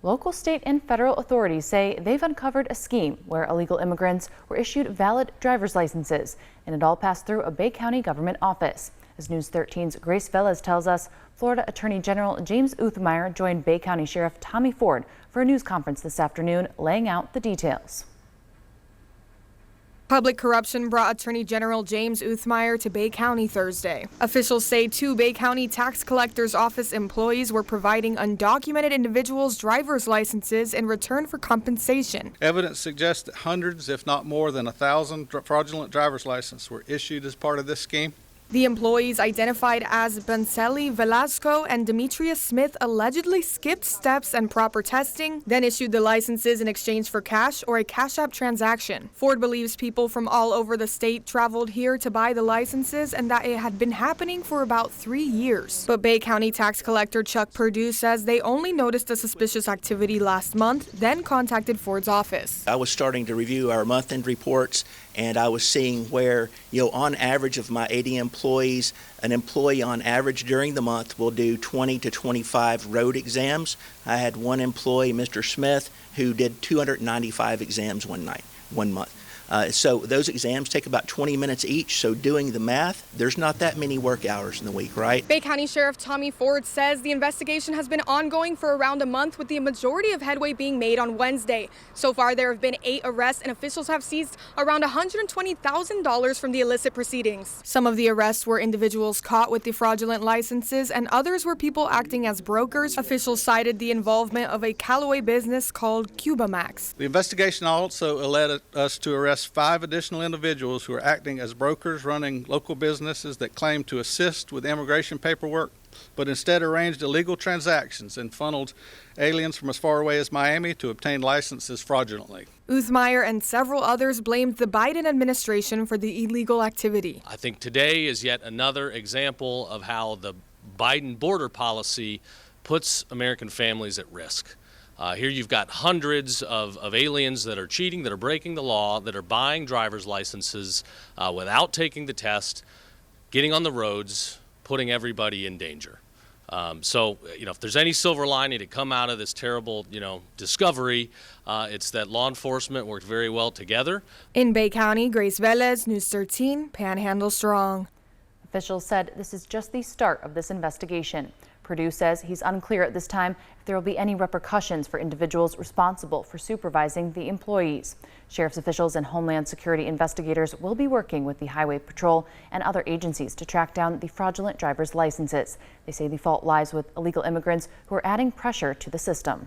Local, state, and federal authorities say they've uncovered a scheme where illegal immigrants were issued valid driver's licenses, and it all passed through a Bay County government office. As News 13's Grace Velez tells us, Florida Attorney General James Uthmeier joined Bay County Sheriff Tommy Ford for a news conference this afternoon, laying out the details. Public corruption brought Attorney General James Uthmeier to Bay County Thursday. Officials say 2 Bay County Tax Collector's Office employees were providing undocumented individuals driver's licenses in return for compensation. Evidence suggests that hundreds, if not more than 1,000 fraudulent driver's licenses were issued as part of this scheme. The employees, identified as Bancelli, Velasco, and Demetrius Smith, allegedly skipped steps and proper testing, then issued the licenses in exchange for cash or a Cash App transaction. Ford believes people from all over the state traveled here to buy the licenses and that it had been happening for about 3 years. But Bay County Tax Collector Chuck Perdue says they only noticed the suspicious activity last month, then contacted Ford's office. I was starting to review our month-end reports, and I was seeing where, on average of my 80 employees, an employee on average during the month will do 20 to 25 road exams. I had one employee, Mr. Smith, who did 295 exams one month. So those exams take about 20 minutes each. So doing the math, there's not that many work hours in the week, right? Bay County Sheriff Tommy Ford says the investigation has been ongoing for around a month, with the majority of headway being made on Wednesday. So far, there have been 8 arrests, and officials have seized around $120,000 from the illicit proceedings. Some of the arrests were individuals caught with the fraudulent licenses, and others were people acting as brokers. Officials cited the involvement of a Callaway business called Cuba Max. The investigation also led us to arrest 5 additional individuals who are acting as brokers running local businesses that claim to assist with immigration paperwork, but instead arranged illegal transactions and funneled aliens from as far away as Miami to obtain licenses fraudulently. Uthmeier and several others blamed the Biden administration for the illegal activity. I think today is yet another example of how the Biden border policy puts American families at risk. Here you've got hundreds of aliens that are cheating, that are breaking the law, that are buying driver's licenses without taking the test, getting on the roads, putting everybody in danger. So, if there's any silver lining to come out of this terrible, discovery, it's that law enforcement worked very well together. In Bay County, Grace Velez, News 13, Panhandle Strong. Officials said this is just the start of this investigation. Perdue says he's unclear at this time if there will be any repercussions for individuals responsible for supervising the employees. Sheriff's officials and Homeland Security investigators will be working with the Highway Patrol and other agencies to track down the fraudulent driver's licenses. They say the fault lies with illegal immigrants who are adding pressure to the system.